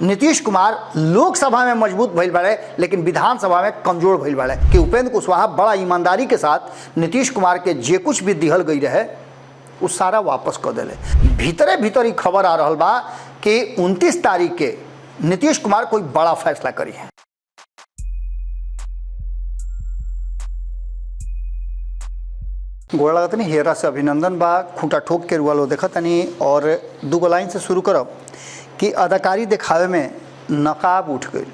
नीतीश कुमार लोकसभा में मजबूत भइल बाड़े लेकिन विधानसभा में कमजोर भइल बाड़े कि उपेंद्र कुशवाहा बड़ा ईमानदारी के साथ नीतीश कुमार के जे कुछ भी दिहल गई रहे वो सारा वापस कर दिले। भीतरे भीतर ही खबर आ रहा बा कि 29 तारीख के नीतीश कुमार कोई बड़ा फैसला करी है। गोड़ा लगतनी हेरा से अभिनंदन बा, खूंटा ठोक के रुआ लो देखतनी और दूगो लाइन से शुरू करब कि अदाकारी दिखावे में नकाब उठ गई।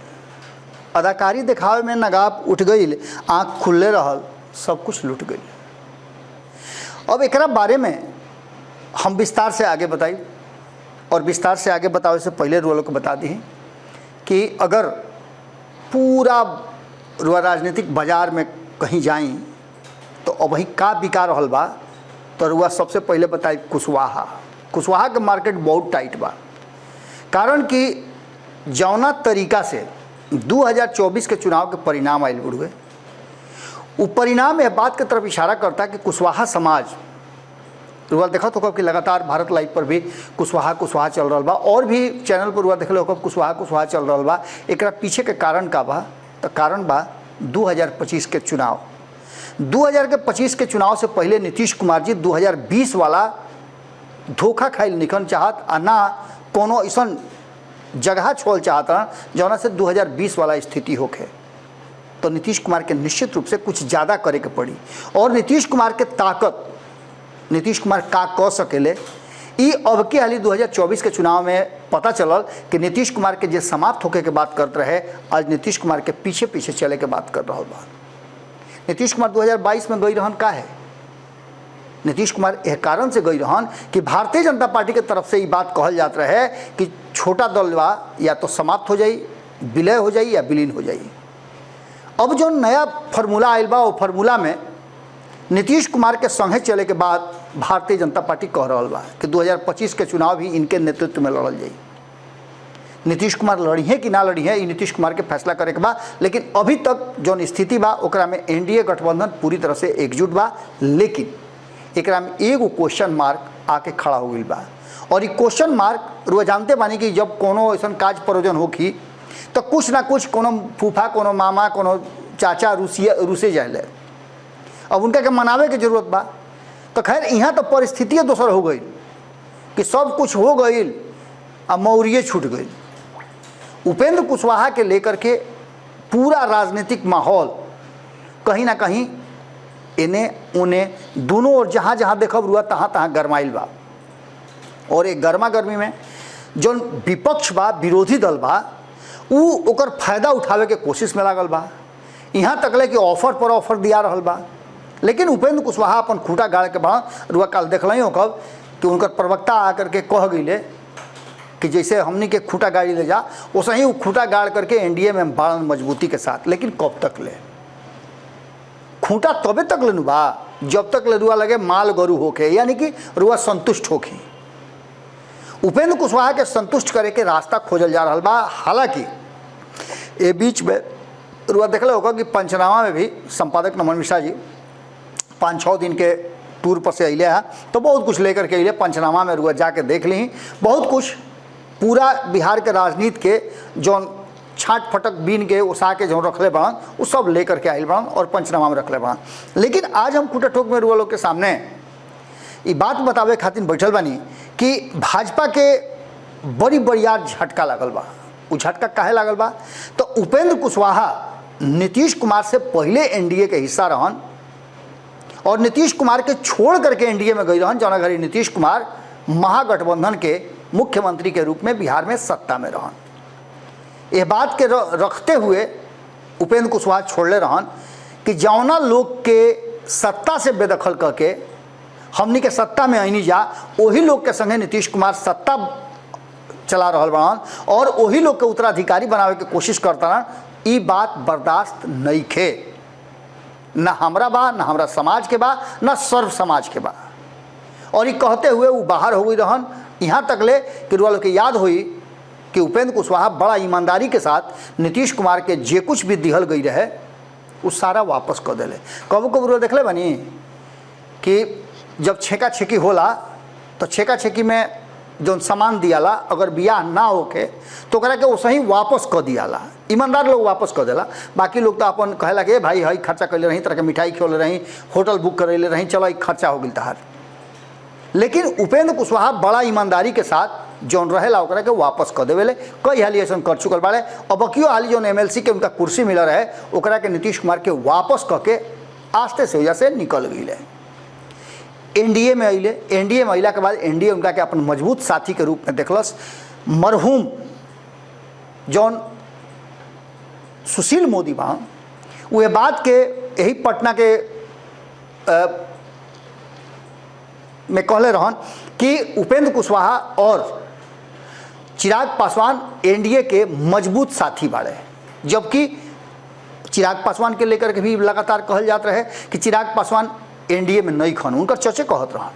अदाकारी दिखावे में नकाब उठ गई, आँख खुले रहल, सब कुछ लूट गई। अब एकरा बारे में हम विस्तार से आगे बताई और विस्तार से आगे बतावे से पहले रुआ को बता दी कि अगर पूरा रुआ राजनीतिक बाजार में कहीं जाई तो अब वही का बिका रहल बा तो रुआ सबसे पहले बताई कुशवाहा के मार्केट बहुत टाइट बा। कारण कि जौना तरीका से 2024 के चुनाव के परिणाम आयल उड़ गए, वो परिणाम यह बात की तरफ इशारा करता कि कुशवाहा समाज रुआ देखा तो कब कि लगातार भारत लाइव पर भी कुशवाहा चल रहा बा और भी चैनल पर रुआ देख लो कब कुशवाहा चल रहा बा। एकरा पीछे के कारण का बा तो कारण बा 2025 के चुनाव। 2025 के चुनाव से पहले नीतीश कुमार जी 2020 वाला धोखा खाइल निकन चाहत आ ना कोनो ऐसा जगह छोड़ चाहता जौना से 2020 वाला स्थिति होके। तो नीतीश कुमार के निश्चित रूप से कुछ ज़्यादा करे के पड़ी और नीतीश कुमार के ताकत नीतीश कुमार का कह सकेले ई अब के हाली 2024 के चुनाव में पता चलल कि नीतीश कुमार के जे समाप्त होके के बात करते रहे आज नीतीश कुमार के पीछे पीछे चले के बात कर रहा बा। नीतीश कुमार 2022 में गई रहन का है, नीतीश कुमार यह कारण से गई रहन कि भारतीय जनता पार्टी की तरफ से ये बात कहल जात रहे कि छोटा दल बा या तो समाप्त हो जाई, विलय हो जाई या विलीन हो जाई। अब जो नया फार्मूला आयल बा वो फार्मूला में नीतीश कुमार के संगे चले के बाद भारतीय जनता पार्टी कह रहा बा कि 2025 के चुनाव भी इनके नेतृत्व में लड़ल जाई। नीतीश कुमार लड़ी है कि ना लड़ी है ये नीतीश कुमार के फैसला करे के बा, लेकिन अभी तक जो स्थिति बा ओकरा में एनडीए गठबंधन पूरी तरह से एकजुट बा। लेकिन एकरा में एगो क्वेश्चन मार्क आके खड़ा हो गई बा और ये क्वेश्चन मार्क रुआ जानते बानी कि जब कोनो ऐसा काज प्रयोजन होखी तो कुछ ना कुछ कोनो फूफा कोनो मामा कोनो चाचा रूसे जाए, अब उनका के मनावे के जरूरत बा। तो खैर यहाँ तो परिस्थिति दोसर हो गई कि सब कुछ हो गई और मौर्य छूट गई। उपेंद्र कुशवाहा के लेकर के पूरा राजनीतिक माहौल कहीं ना कहीं इन्हें उन्हें दोनों और जहाँ जहाँ देखब रुआ तहाँ तहाँ गरमाइल बा और एक गर्मा गर्मी में जो विपक्ष बा विरोधी दल बा उ ओकर फायदा उठावे के कोशिश में लागल बा। यहाँ तकले कि ऑफर पर ऑफर दिया रहल बा, लेकिन उपेंद्र कुशवाहा अपन खूंटा गाड़ के बा रुआ काल देख हो कब कि उनकर प्रवक्ता आकर के कह गई कि जैसे हमनी के खूंटा गाड़ी ले जा वैसे ही वो खूंटा गाड़ करके एनडीए में बाड़न मजबूती के साथ। लेकिन कब तक ले खूंटा तबे तक ले बा जब तक ले रुआ लगे माल गरु होके, यानी कि रुआ संतुष्ट होखी। उपेंद्र कुशवाहा के संतुष्ट करे के रास्ता खोजल जा रहा बा। हालांकि ये बीच में रुआ देख होगा कि पंचनामा में भी संपादक नमन मिश्रा जी 5-6 दिन के टूर पर से अले हैं तो बहुत कुछ लेकर के अले। पंचनामा में रुआ जाके देख ली बहुत कुछ पूरा बिहार के राजनीति के जो छाट फटक बीन के उसा के जो रखले बड़न वो सब लेकर के आयल बड़न और पंचनामा में रखले बड़न। लेकिन आज हम खूंटा ठोक में रुआ लोग के सामने ये बात बतावे खातिर बैठल बानी कि भाजपा के बड़ी बड़िया झटका लागल बा। वो झटका काहे लागल बा तो उपेंद्र कुशवाहा नीतीश कुमार से पहले एनडीए के हिस्सा रहन और नीतीश कुमार के छोड़ करके एनडीए में गई रहन जौना घड़ी नीतीश कुमार महागठबंधन के मुख्यमंत्री के रूप में बिहार में सत्ता में रहन। यह बात के रखते हुए उपेंद्र कुशवाहा छोड़ले रहन कि जौना लोग के सत्ता से बेदखल करके हमनी के सत्ता में आईनी जा वही लोग के संगे नीतीश कुमार सत्ता चला रहा बड़न और वही लोग के उत्तराधिकारी बनावे के कोशिश करता रहन। ई बात बर्दाश्त नहीं खे, ना हमरा बा ना हमरा समाज के बा ना सर्व समाज के बा। और ये कहते हुए वो बाहर हो गई रहन। यहाँ तक ले कि रुआ लोग के याद हुई कि उपेंद्र कुशवाहा बड़ा ईमानदारी के साथ नीतीश कुमार के जे कुछ भी दिहल गई रहे वो सारा वापस कर दिले। कबो कबो रुआ देख ले बनी कि जब छेका छेकी होला तो छेका छेकी में जौन सामान दियाला अगर बियाह ना होके तो ओकरा के वैसे ही वापस कर दियाला। ईमानदार लोग वापस कर देला। बाकी लोग तो अपन कहेला कि भाई हई खर्चा कैले रही, तरह के मिठाई खिले रही, होटल बुक करैले रही, चलो खर्चा हो गई तहार। लेकिन उपेंद्र कुशवाहा बड़ा ईमानदारी के साथ जौन रहेला ओकरा के वापस कर देवेले। कई हाली ऐसा कर चुकल बाड़े। और बकियो हाली जौन एमएलसी के उनका कुर्सी मिला रहे ओकरा के नीतीश कुमार के वापस करके आस्ते से वजह से निकल गई। एनडीए में अले। एनडीए में अला के बाद एनडीए उनका के अपन मजबूत साथी के रूप में देखलस। मरहूम जौन सुशील मोदी बा वे बात के यही पटना के में कहले रहन कि उपेंद्र कुशवाहा और चिराग पासवान एनडीए के मजबूत साथी बाड़े। जबकि चिराग पासवान के लेकर के भी लगातार कहल जात रहे कि चिराग पासवान एनडीए में नहीं खन, उनकर चर्चे कहत रहन।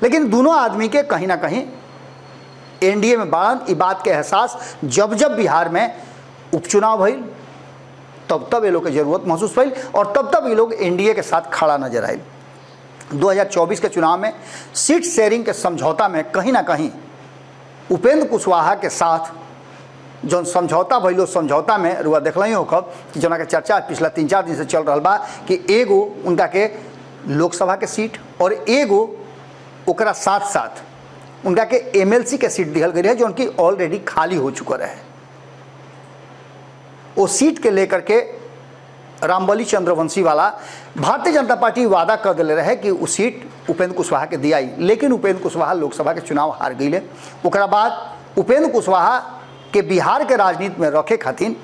लेकिन दोनों आदमी के कहीं ना कहीं एनडीए में बाड़न। ई बात के एहसास जब जब बिहार में उपचुनाव भइल तब तब ये लोग के जरूरत महसूस भइल और तब तब ये लोग एनडीए के साथ खड़ा नजर आए। 2024 के चुनाव में सीट शेयरिंग के समझौता में कहीं ना कहीं उपेंद्र कुशवाहा के साथ जौन समझौता भइलो, समझौता में रुआ देखल ही होखब कि जना के चर्चा पिछला 3-4 दिन से चल रहा बा कि एगो उनका के लोकसभा के सीट और एगो ओकरा साथ साथ उनका के एमएलसी के सीट दिहल गई है जो उनकी ऑलरेडी खाली हो चुका रहे। वो सीट के लेकर के रामबली चंद्रवंशी वाला भारतीय जनता पार्टी वादा कर दिले रहे कि वो सीट उपेंद्र कुशवाहा के दियाई। लेकिन उपेंद्र कुशवाहा लोकसभा के चुनाव हार गई। ओकरा बाद उपेंद्र कुशवाहा के बिहार के राजनीति में रखे खातिर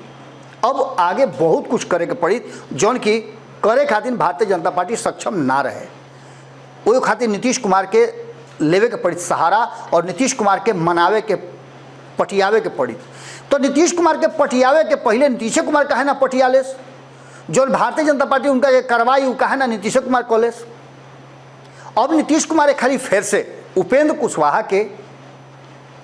अब आगे बहुत कुछ करे के पड़ी जौन की करे खातिर भारतीय जनता पार्टी सक्षम ना रहे। वो खातिर नीतीश कुमार के लेवे के पड़ी सहारा और नीतीश कुमार के मनावे के पटियावे के पड़ी। तो नीतीश कुमार के पटियावे के पहले नीतीश कुमार कहे ना पटियालेस, जो भारतीय जनता पार्टी उनका ये कार्रवाई वो कहे ना नीतीश कुमार कॉलेस। अब नीतीश कुमार खाली फिर से उपेंद्र कुशवाहा के,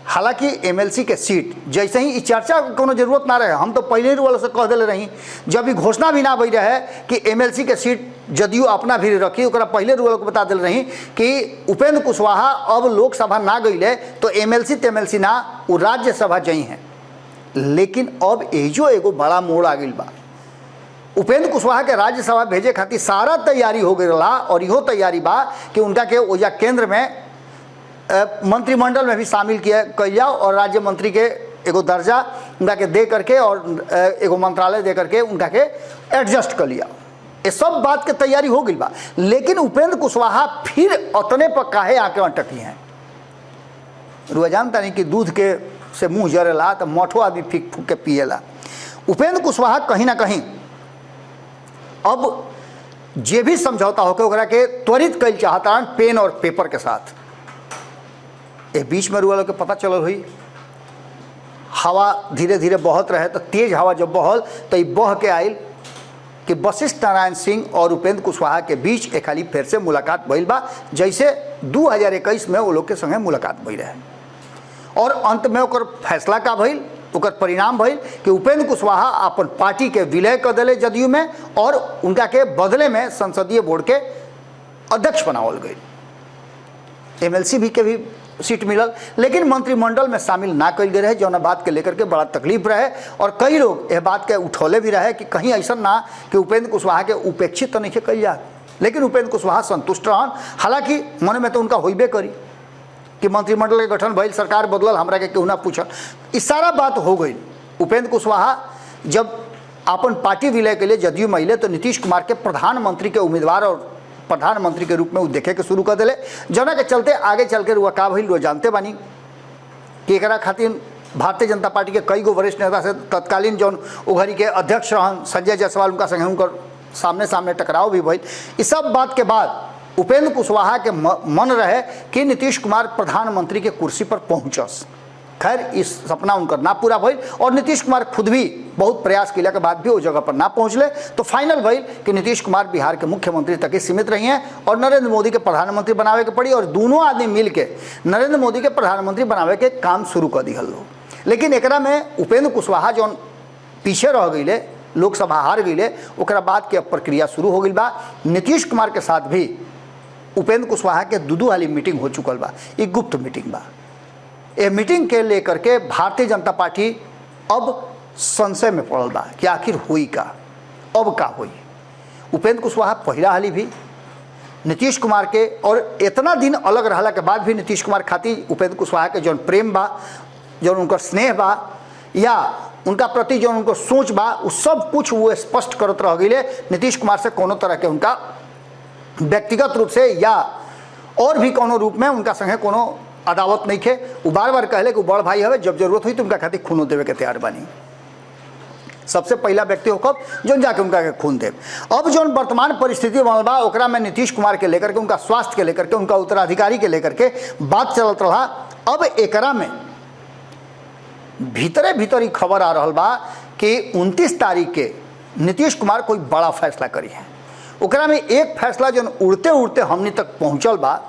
हालांकि एमएलसी के सीट जैसे ही चर्चा कोनो जरूरत ना रहे, हम तो पहले ही वालों से कह दिले रही जब ये घोषणा भी ना भई रहे कि एमएलसी के सीट जदयू अपना भी रखी, ओकरा पहले वालों को बता दिल रही कि उपेंद्र कुशवाहा अब लोकसभा ना गई तो एमएलसी ना वो राज्यसभा जई हैं। लेकिन अब एजो एगो बड़ा मोड़ आ गई बा। उपेंद्र कुशवाहा के राज्यसभा भेजे खातिर सारा तैयारी हो गई रहा और इहो तैयारी बा कि उनका के ओजा केंद्र में मंत्रिमंडल में भी शामिल किया कल जाओ और राज्य मंत्री के एगो दर्जा उनका के दे करके और एगो मंत्रालय दे करके उनका के एडजस्ट कर लिया। ये सब बात के तैयारी हो गई बा। लेकिन उपेंद्र कुशवाहा फिर उतने पर काहे आके अटकी हैं। रुआ जानता नहीं कि दूध के से मुँह जरेला तो मठो आदमी फीक फूक के पिएला। उपेंद्र कुशवाहा कहीं ना कहीं अब जे भी समझौता होकर ओकरा के त्वरित कल चाहता पेन और पेपर के साथ। ये बीच में रुआ लोग के पता चलल हुई हवा धीरे धीरे बहत रहे तो तेज हवा जब बहल तो ये बह के आयल कि वशिष्ठ नारायण सिंह और उपेंद्र कुशवाहा के बीच एक खाली फिर से मुलाकात भइल बा जैसे 2021 में वो लोग के संगे मुलाकात भई रहे। और अंत में ओकर फैसला का भइल, ओकर परिणाम भइल कि उपेंद्र कुशवाहा अपन पार्टी के विलय कर दिले जदयू में और उनका के बदले में संसदीय बोर्ड के अध्यक्ष बनावल गई। एमएलसी भी के भी सीट मिलल लेकिन मंत्रिमंडल में शामिल ना कल गए रहे, जौन बात के लेकर के बड़ा तकलीफ रहे। और कई लोग यह बात के उठौले भी रहे कि कहीं ऐसा ना कि उपेंद्र कुशवाहा के उपेक्षित तो नहीं कल जाए। लेकिन उपेंद्र कुशवाहा संतुष्ट रहन। हालांकि मन में तो उनका होइबे करी कि मंत्रिमंडल के गठन भइल, सरकार बदलल, हमरा के केहू ना पूछल, इस सारा बात हो गई। उपेंद्र कुशवाहा जब अपन पार्टी विलय के लिए जदयू में अले तो नीतीश कुमार के प्रधानमंत्री के उम्मीदवार और प्रधानमंत्री के रूप में वो देखे के शुरू कर दिले। जना के चलते आगे चल के रुआ का भइल जानते बानी कि एकरा खातिर भारतीय जनता पार्टी के कई गो वरिष्ठ नेता से तत्कालीन जौन उघरी के अध्यक्ष रहन संजय जायसवाल उनका संगे उनकर सामने सामने टकराव भी भइल। इस सब बात के बाद उपेंद्र कुशवाहा के मन रहे कि नीतीश कुमार प्रधानमंत्री के कुर्सी पर पहुँचस। खैर इस सपना उनका ना पूरा भइल और नीतीश कुमार खुद भी बहुत प्रयास किया के बाद भी वो जगह पर ना पहुँचले। तो फाइनल भइल कि नीतीश कुमार बिहार के मुख्यमंत्री तक ही सीमित रही हैं और नरेंद्र मोदी के प्रधानमंत्री बनावे के पड़ी और दोनों आदमी मिल के नरेंद्र मोदी के प्रधानमंत्री बनावे के काम शुरू कर दिहल लोग। लेकिन एकरा में उपेंद्र कुशवाहा जौन पीछे रह गई, लोकसभा हार गई, ओकरा बाद के प्रक्रिया शुरू हो गई बा। नीतीश कुमार के साथ भी उपेंद्र कुशवाहा के दू हाली मीटिंग हो चुकल बा। ये गुप्त मीटिंग बा। ये मीटिंग के लेकर के भारतीय जनता पार्टी अब संशय में पड़ल बा कि आखिर हुई का, अब का हुई। उपेंद्र कुशवाहा पहला हाली भी नीतीश कुमार के और इतना दिन अलग रहला के बाद भी नीतीश कुमार खातिर उपेंद्र कुशवाहा के जौन प्रेम बा, जौन उनका स्नेह बा या उनका प्रति जौन उनको सोच बा, वो सब कुछ वो स्पष्ट करत रह गए। नीतीश कुमार से कोनो तरह के उनका व्यक्तिगत रूप से या और भी कोनो रूप में उनका संगे कोनो अदावत नहीं खे। वो बार बार कहले कि बड़ भाई हवे, जब जरूरत हुई तो उनका खातिर खूनो देवे के तैयार बानी। सबसे पहला व्यक्ति हो कब जो जाके उनका के खून दे। अब जो वर्तमान परिस्थिति बनल बा ओकरा में नीतीश कुमार के लेकर के, उनका स्वास्थ्य के लेकर के, उनका उत्तराधिकारी के लेकर के बात चलत रहा। अब एकरा में भीतरे भीतर ही खबर आ रहा बा कि 29 तारीख के नीतीश कुमार कोई बड़ा फैसला करी है। ओकरा में एक फैसला जो उड़ते उड़ते हमनी तक पहुँचल बा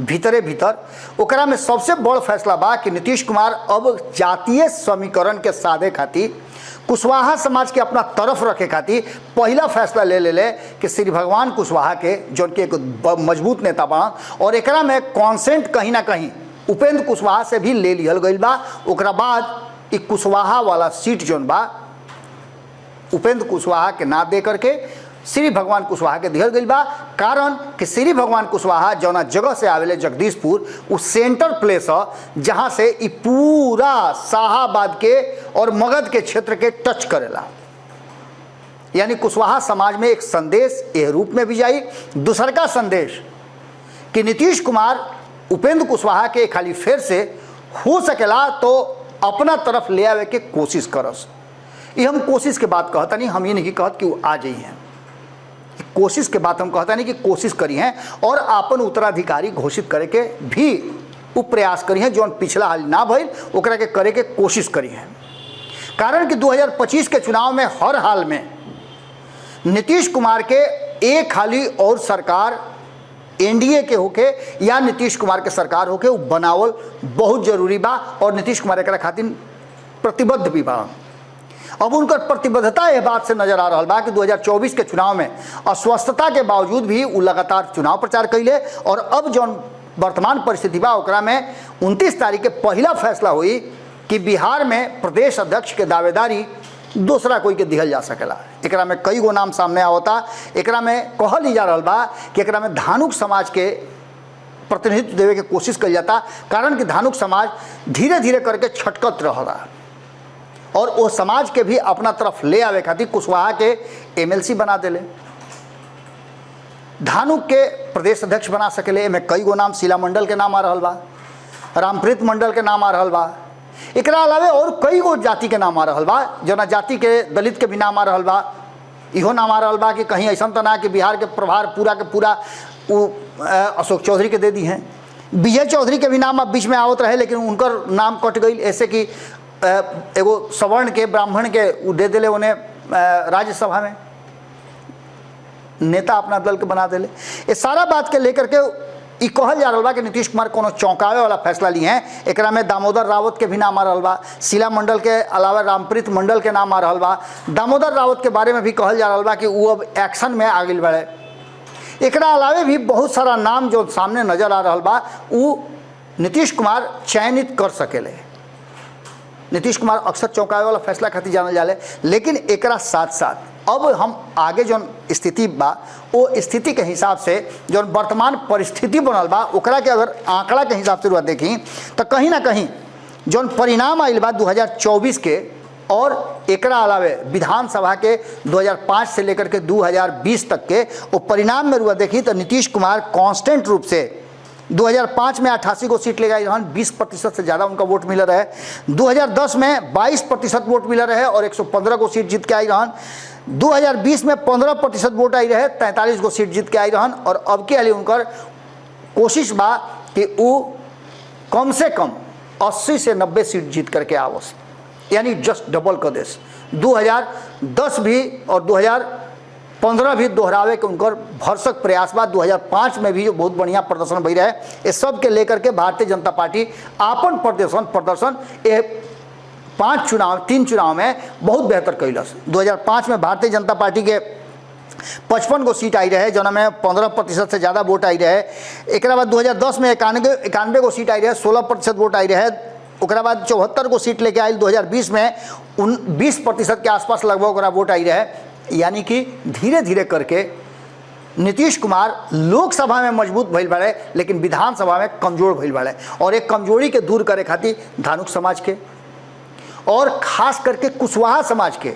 भीतरे भीतर, ओकरा में सबसे बड़ फैसला बा कि नीतीश कुमार अब जातीय समीकरण के साधे खातिर, कुशवाहा समाज के अपना तरफ रखे खातिर पहला फैसला ले कि श्री भगवान कुशवाहा के जो कि एक मजबूत नेता बा और एकरा में कॉन्सेंट कहीं ना कहीं उपेंद्र कुशवाहा से भी ले लियल गई बा। ओकरा बाद एक कुशवाहा वाला सीट जोन बा उपेंद्र कुशवाहा के ना दे करके श्री भगवान कुशवाहा के दिहल गई बा। कारण कि श्री भगवान कुशवाहा जौना जगह से आवेले जगदीशपुर, वो सेंटर प्लेस है जहाँ से ये पूरा शाहाबाद के और मगध के क्षेत्र के टच करेला। यानी कुशवाहा समाज में एक संदेश यह रूप में भी जाई। दूसर का संदेश कि नीतीश कुमार उपेंद्र कुशवाहा के खाली फिर से हो सकेला तो अपना तरफ ले आवे के कोशिश करस। ये हम कोशिश के बात कहता नहीं, हम ये नहीं कहत कि वो आ जाई हैं। कोशिश के बात हम कहता नहीं कि कोशिश करी हैं और अपन उत्तराधिकारी घोषित करे के भी वो प्रयास करी हैं, जो पिछला हाल ना भइल ओकरा के करे के कोशिश करी हैं। कारण कि 2025 के चुनाव में हर हाल में नीतीश कुमार के एक हाली और सरकार एनडीए के होके या नीतीश कुमार के सरकार होके वो बनावल बहुत जरूरी बा और नीतीश कुमार एकरा खातिर प्रतिबद्ध भी बा। अब उनकर प्रतिबद्धता यह बात से नजर आ रहा बा कि 2024 के चुनाव में अस्वस्थता के बावजूद भी वो लगातार चुनाव प्रचार कैले और अब जो वर्तमान परिस्थिति बा ओकरा में 29 तारीख के पहला फैसला हुई कि बिहार में प्रदेश अध्यक्ष के दावेदारी दूसरा कोई के दिहल जा सकेला। एकरा में कई गो नाम सामने आवता। एकरा में कहल जा रहा बा कि एकरा में धानुक समाज के प्रतिनिधित्व देवे के कोशिश कल जाता। कारण कि धानुक समाज धीरे धीरे करके छटकत रहा और वो समाज के भी अपना तरफ ले आवे खातिर कुशवाहा के एमएलसी बना देले, धानुक के प्रदेश अध्यक्ष बना सकेले। में कई गो नाम, शीला मंडल के नाम आ रहा बा, रामप्रीत मंडल के नाम आ रहा बा, एकरा अलावे और कई गो जाति के नाम आ रहा बा। जना जाति के दलित के भी नाम आ रहा बा। इहो नाम आ रहा बा कि कहीं ऐसा तो ना कि बिहार के प्रभार पूरा के पूरा वो अशोक चौधरी के दे दी हैं। विजय चौधरी के भी नाम अब बीच में आवत रहे लेकिन उनकर नाम कट गई। ऐसे कि एगो सवर्ण के ब्राह्मण के दे दिले उन्हें राज्यसभा में नेता अपना दल के बना दिले। ये सारा बात के लेकर के ई कहल जा रहा बा कि नीतीश कुमार कोनो चौंकावे वाला फैसला लिए हैं। एकरा में दामोदर रावत के भी नाम आ रहा बा, शीला मंडल के अलावा रामप्रीत मंडल के नाम आ रहा बा। दामोदर रावत के बारे में भी कहल जा रहा बा कि वो अब एक्शन में आ गई बड़े। एकरा अलावे भी बहुत सारा नाम जो सामने नजर आ रहा बा वो नीतीश कुमार चयनित कर सकेले। नीतीश कुमार अक्सर चौंकावे वाला फैसला खातिर जानल जाले। लेकिन एकरा साथ साथ अब हम आगे जो स्थिति बा वो स्थिति के हिसाब से जो वर्तमान परिस्थिति बनल बा ओकरा के अगर आंकड़ा के हिसाब से देखी तो कहीं ना कहीं जो परिणाम आयल बा 2024 के और एकरा अलावे विधानसभा के 2005 से लेकर के 2020 तक के वो परिणाम में रुआ देखी तो नीतीश कुमार कांस्टेंट रूप से 2005 में 88 को सीट ले गए, 20% से ज़्यादा उनका वोट मिला रहे। 2010 में 22% वोट मिला रहे और 115 को सीट जीत के आई रहन। 2020 में 15% वोट आई रहे, 43 को सीट जीत के आई रहन। और अब के लिए उनकर कोशिश बा कि वो कम से कम 80 से 90 सीट जीत करके आवस, यानी जस्ट डबल कर देस। 2010 भी और 2015 भी दोहरावे के उनकर भरसक प्रयास बा। 2005 में भी जो बहुत बढ़िया प्रदर्शन भई रहे, इस सब के लेकर के भारतीय जनता पार्टी आपन प्रदर्शन ये 3 चुनाव में बहुत बेहतर कैलस। 2005 में भारतीय जनता पार्टी के 55 गो सीट आई रहे, जना में 15% से ज़्यादा वोट आई रहे। एक बाद 2010 में 91 गो सीट आई रहे, 16% वोट आई रहे। ओकरा बाद 74 गो सीट लेके आयल 2020 में 20% के आसपास लगभग ओकरा वोट आई रहे। यानी कि धीरे धीरे करके नीतीश कुमार लोकसभा में मजबूत भइल बाड़े, लेकिन विधानसभा में कमजोर भइल बाड़े। और एक कमजोरी के दूर करे खातिर धानुक समाज के और खास करके कुशवाहा समाज के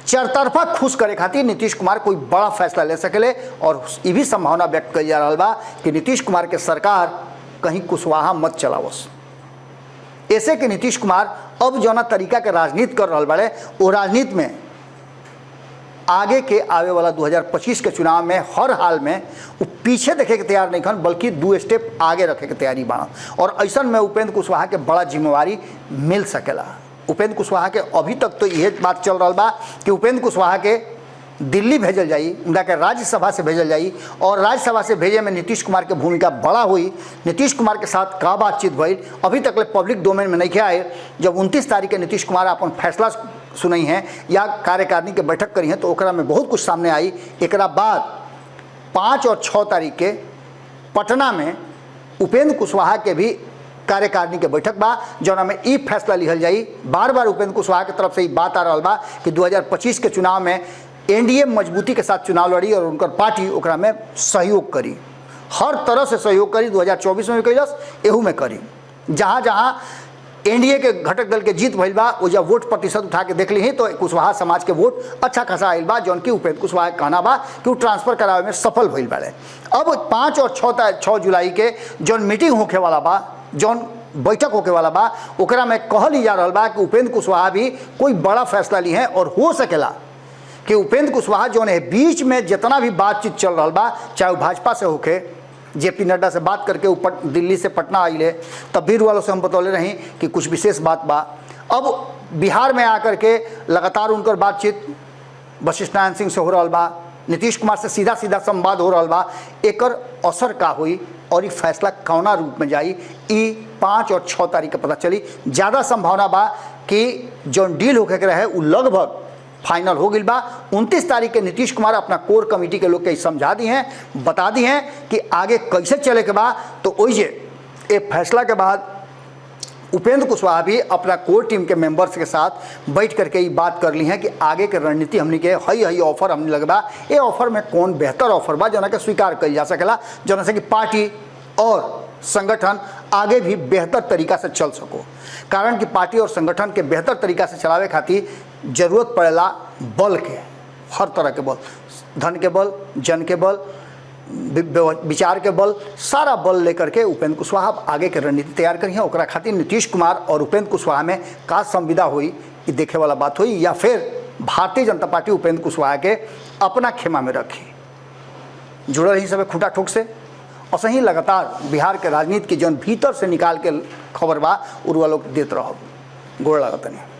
चरतरफा खुश करे खातिर नीतीश कुमार कोई बड़ा फैसला ले सकेले। और ये भी संभावना व्यक्त कई जा रहा बा कि नीतीश कुमार के सरकार कहीं कुशवाहा मत चलावस। ऐसे कि नीतीश कुमार अब जौना तरीका के राजनीति कर रहा बाड़े, वो राजनीति में आगे के आवे वाला 2025 के चुनाव में हर हाल में वो पीछे देखे के तैयार नहीं खन, बल्कि 2 स्टेप आगे रखे के तैयारी बना। और ऐसा में उपेंद्र कुशवाहा के बड़ा जिम्मेवारी मिल सकेला। उपेंद्र कुशवाहा के अभी तक तो यह बात चल रहा बा कि उपेंद्र कुशवाहा के दिल्ली भेजल जाई, उनका के राज्यसभा से भेजल जाई। और राज्यसभा से भेजे में नीतीश कुमार के भूमिका बड़ा हुई। नीतीश कुमार के साथ का बातचीत भई अभी तक ले पब्लिक डोमेन में नहीं आए। जब 29 तारीख के नीतीश कुमार अपन फैसला सुनई हैं या कार्यकारिणी के बैठक करी हैं, तो ओकरा में बहुत कुछ सामने आई। एक बाद 5 और 6 तारीख के पटना में उपेंद्र कुशवाहा के भी कार्यकारिणी के बैठक बा, जौना में ई फैसला लिहल जाई। बार बार उपेंद्र कुशवाहा की तरफ से ये बात आ रहा बा कि 2025 के चुनाव में एनडीए मजबूती के साथ चुनाव लड़ी और उनकर पार्टी ओकरा में सहयोग करी, हर तरह से सहयोग करी। 2024 में भी कैलस, एहू में करी। जहाँ जहाँ एनडीए के घटक दल के जीत भइल बा, वो जब वोट प्रतिशत उठा के देख ली तो कुशवाहा समाज के वोट अच्छा खासा आयल बा, जौन की उपेंद्र कुशवाहा का कहना बा कि वो ट्रांसफर करावे में सफल भइल बाड़े। अब 5 और 6 जुलाई के जौन मीटिंग होके वाला बा, जौन बैठक होके वाला बा, ओकरा में कहल जा रहा बा कि उपेंद्र कुशवाहा भी कोई बड़ा फैसला ली है। और हो सकेला कि उपेंद्र कुशवाहा जो है बीच में जितना भी बातचीत चल रहा बा, चाहे भाजपा से होके, जेपी नड्डा से बात करके ऊपर दिल्ली से पटना आइले, तब भी वालों से हम बतौले रही कि कुछ विशेष बात बा। अब बिहार में आकर के लगातार उनकर बातचीत वशिष्ठ नारायण सिंह से हो रहा बा, नीतीश कुमार से सीधा सीधा संवाद हो रहा बा। एकर असर का हुई और ये फैसला कौना रूप में जाई, ई 5 और 6 तारीख के पता चली। ज़्यादा संभावना बा कि जो डील होके के रहे वो लगभग फाइनल हो गई बा। 29 तारीख के नीतीश कुमार अपना कोर कमेटी के लोग के समझा दी हैं, बता दी हैं कि आगे कैसे चले के बा। तो वही ये फैसला के बाद उपेंद्र कुशवाहा भी अपना कोर टीम के मेंबर्स के साथ बैठ करके ये बात कर ली है कि आगे के रणनीति हमने के हई ऑफर हमने लगबा, ये ऑफर में कौन बेहतर ऑफर बा जना के स्वीकार कल जा सकेला, जना से कि पार्टी और संगठन आगे भी बेहतर तरीका से चल सको। कारण कि पार्टी और संगठन के बेहतर तरीका से चलावे खातिर जरूरत पड़ेला बल के, हर तरह के बल, धन के बल, जन के बल, विचार के बल, सारा बल लेकर के उपेंद्र कुशवाहा आगे के रणनीति तैयार करी है। ओकरा खातिर नीतीश कुमार और उपेंद्र कुशवाहा में का संविदा हुई, ये देखे वाला बात हुई, या फिर भारतीय जनता पार्टी उपेंद्र कुशवाहा के अपना खेमा में रखी। जुड़ल रही सब खूंटा ठोक से, और सही लगातार बिहार के राजनीति के जौन भीतर से निकाल के खबर बा उर्वा लोग देते रहो। गोड़ लागत नहीं।